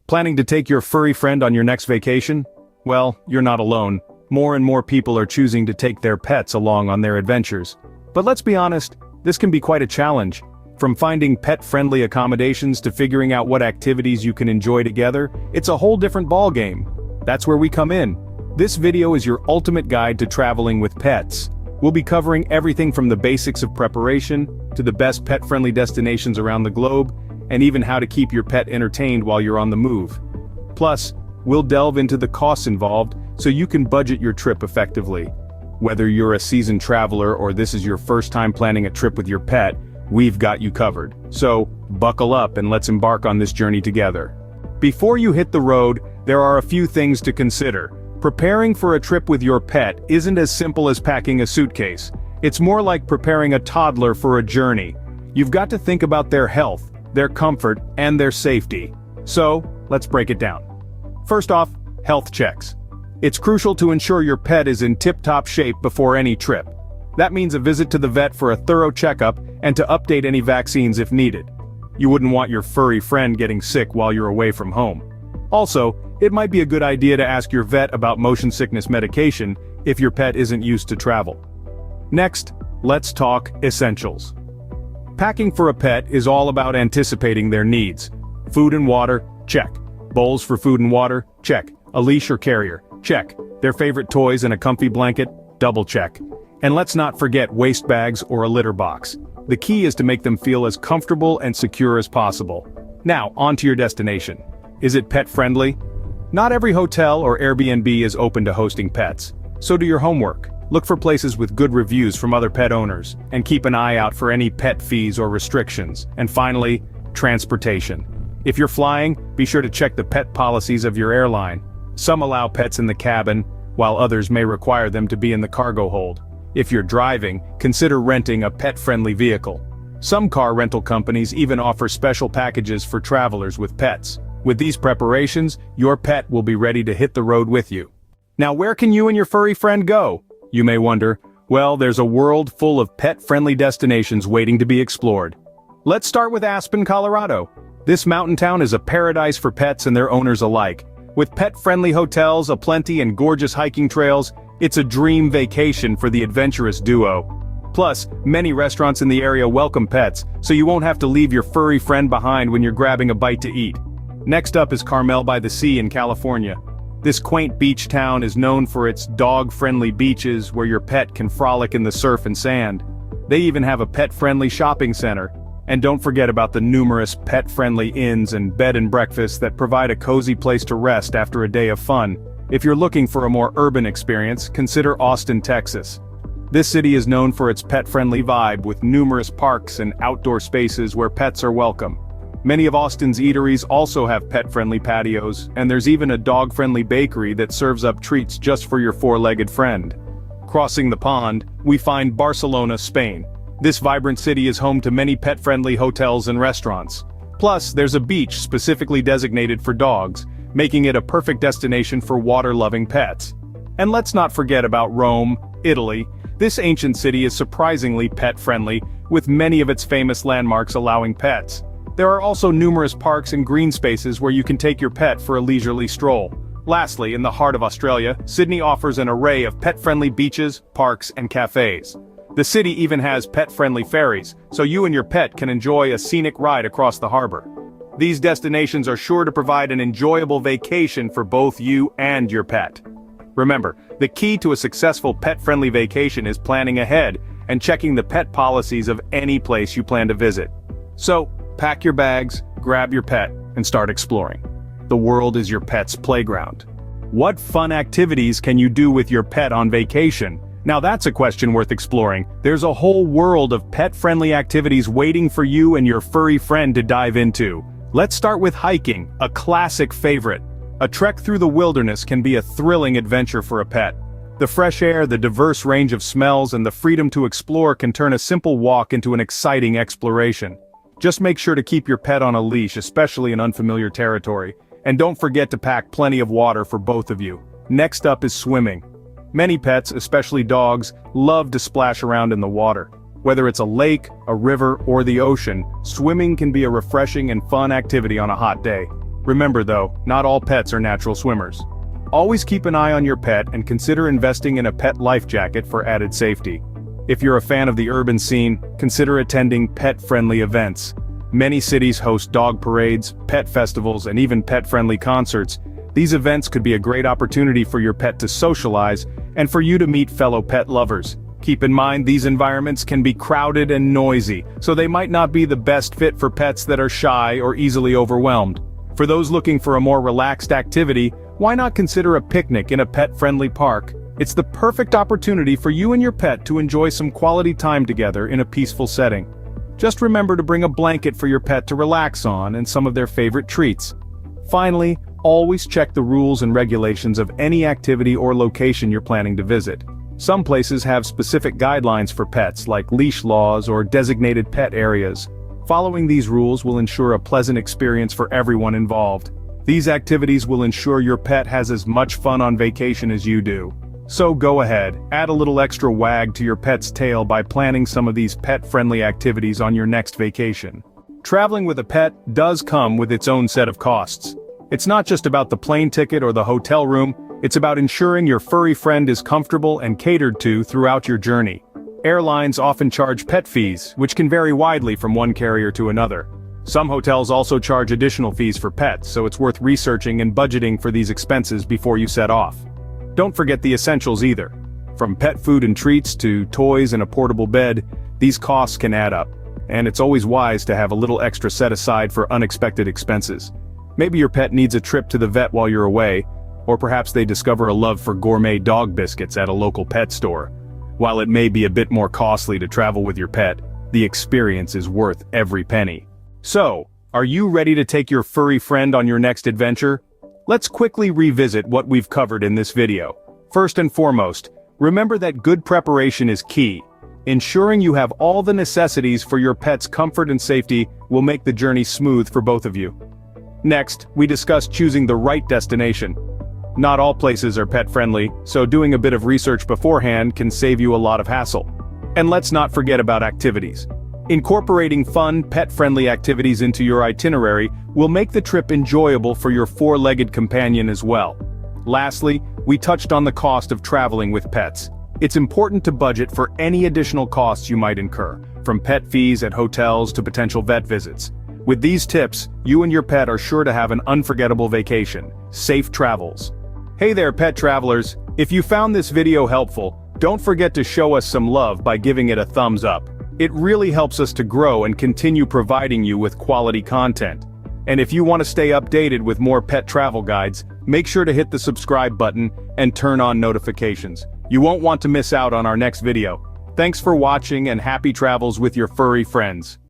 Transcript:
Planning to take your furry friend on your next vacation? Well, you're not alone. More and more people are choosing to take their pets along on their adventures. But let's be honest, this can be quite a challenge. From finding pet-friendly accommodations to figuring out what activities you can enjoy together, it's a whole different ballgame. That's where we come in. This video is your ultimate guide to traveling with pets. We'll be covering everything from the basics of preparation, to the best pet-friendly destinations around the globe, and even how to keep your pet entertained while you're on the move. Plus, we'll delve into the costs involved so you can budget your trip effectively. Whether you're a seasoned traveler or this is your first time planning a trip with your pet, we've got you covered. So, buckle up and let's embark on this journey together. Before you hit the road, there are a few things to consider. Preparing for a trip with your pet isn't as simple as packing a suitcase. It's more like preparing a toddler for a journey. You've got to think about their health, their comfort, and their safety. So, let's break it down. First off, health checks. It's crucial to ensure your pet is in tip-top shape before any trip. That means a visit to the vet for a thorough checkup and to update any vaccines if needed. You wouldn't want your furry friend getting sick while you're away from home. Also, it might be a good idea to ask your vet about motion sickness medication if your pet isn't used to travel. Next, let's talk essentials. Packing for a pet is all about anticipating their needs. Food and water, check. Bowls for food and water, check. A leash or carrier, check. Their favorite toys and a comfy blanket, double check. And let's not forget waste bags or a litter box. The key is to make them feel as comfortable and secure as possible. Now, on to your destination. Is it pet-friendly? Not every hotel or Airbnb is open to hosting pets. So do your homework. Look for places with good reviews from other pet owners, and keep an eye out for any pet fees or restrictions. And finally, transportation. If you're flying, be sure to check the pet policies of your airline. Some allow pets in the cabin, while others may require them to be in the cargo hold. If you're driving, consider renting a pet-friendly vehicle. Some car rental companies even offer special packages for travelers with pets. With these preparations, your pet will be ready to hit the road with you. Now, where can you and your furry friend go? You may wonder. Well, there's a world full of pet-friendly destinations waiting to be explored. Let's start with Aspen, Colorado. This mountain town is a paradise for pets and their owners alike. With pet-friendly hotels aplenty and gorgeous hiking trails, it's a dream vacation for the adventurous duo. Plus, many restaurants in the area welcome pets, so you won't have to leave your furry friend behind when you're grabbing a bite to eat. Next up is Carmel by the Sea in California. This quaint beach town is known for its dog-friendly beaches where your pet can frolic in the surf and sand. They even have a pet-friendly shopping center. And don't forget about the numerous pet-friendly inns and bed and breakfasts that provide a cozy place to rest after a day of fun. If you're looking for a more urban experience, consider Austin, Texas. This city is known for its pet-friendly vibe with numerous parks and outdoor spaces where pets are welcome. Many of Austin's eateries also have pet-friendly patios, and there's even a dog-friendly bakery that serves up treats just for your four-legged friend. Crossing the pond, we find Barcelona, Spain. This vibrant city is home to many pet-friendly hotels and restaurants. Plus, there's a beach specifically designated for dogs, making it a perfect destination for water-loving pets. And let's not forget about Rome, Italy. This ancient city is surprisingly pet-friendly, with many of its famous landmarks allowing pets. There are also numerous parks and green spaces where you can take your pet for a leisurely stroll. Lastly, in the heart of Australia, Sydney offers an array of pet-friendly beaches, parks, and cafes. The city even has pet-friendly ferries, so you and your pet can enjoy a scenic ride across the harbor. These destinations are sure to provide an enjoyable vacation for both you and your pet. Remember, the key to a successful pet-friendly vacation is planning ahead and checking the pet policies of any place you plan to visit. So, pack your bags, grab your pet, and start exploring. The world is your pet's playground. What fun activities can you do with your pet on vacation? Now that's a question worth exploring. There's a whole world of pet-friendly activities waiting for you and your furry friend to dive into. Let's start with hiking, a classic favorite. A trek through the wilderness can be a thrilling adventure for a pet. The fresh air, the diverse range of smells, and the freedom to explore can turn a simple walk into an exciting exploration. Just make sure to keep your pet on a leash, especially in unfamiliar territory. And don't forget to pack plenty of water for both of you. Next up is swimming. Many pets, especially dogs, love to splash around in the water. Whether it's a lake, a river, or the ocean, swimming can be a refreshing and fun activity on a hot day. Remember though, not all pets are natural swimmers. Always keep an eye on your pet and consider investing in a pet life jacket for added safety. If you're a fan of the urban scene, consider attending pet-friendly events. Many cities host dog parades, pet festivals, and even pet-friendly concerts. These events could be a great opportunity for your pet to socialize and for you to meet fellow pet lovers. Keep in mind these environments can be crowded and noisy, so they might not be the best fit for pets that are shy or easily overwhelmed. For those looking for a more relaxed activity, why not consider a picnic in a pet-friendly park? It's the perfect opportunity for you and your pet to enjoy some quality time together in a peaceful setting. Just remember to bring a blanket for your pet to relax on and some of their favorite treats. Finally, always check the rules and regulations of any activity or location you're planning to visit. Some places have specific guidelines for pets, like leash laws or designated pet areas. Following these rules will ensure a pleasant experience for everyone involved. These activities will ensure your pet has as much fun on vacation as you do. So go ahead, add a little extra wag to your pet's tail by planning some of these pet-friendly activities on your next vacation. Traveling with a pet does come with its own set of costs. It's not just about the plane ticket or the hotel room, it's about ensuring your furry friend is comfortable and catered to throughout your journey. Airlines often charge pet fees, which can vary widely from one carrier to another. Some hotels also charge additional fees for pets, so it's worth researching and budgeting for these expenses before you set off. Don't forget the essentials either. From pet food and treats to toys and a portable bed, these costs can add up, and it's always wise to have a little extra set aside for unexpected expenses. Maybe your pet needs a trip to the vet while you're away, or perhaps they discover a love for gourmet dog biscuits at a local pet store. While it may be a bit more costly to travel with your pet, the experience is worth every penny. So, are you ready to take your furry friend on your next adventure? Let's quickly revisit what we've covered in this video. First and foremost, remember that good preparation is key. Ensuring you have all the necessities for your pet's comfort and safety will make the journey smooth for both of you. Next, we discussed choosing the right destination. Not all places are pet-friendly, so doing a bit of research beforehand can save you a lot of hassle. And let's not forget about activities. Incorporating fun, pet-friendly activities into your itinerary will make the trip enjoyable for your four-legged companion as well. Lastly, we touched on the cost of traveling with pets. It's important to budget for any additional costs you might incur, from pet fees at hotels to potential vet visits. With these tips, you and your pet are sure to have an unforgettable vacation. Safe travels. Hey there, pet travelers. If you found this video helpful, don't forget to show us some love by giving it a thumbs up. It really helps us to grow and continue providing you with quality content. And if you want to stay updated with more pet travel guides, make sure to hit the subscribe button and turn on notifications. You won't want to miss out on our next video. Thanks for watching and happy travels with your furry friends.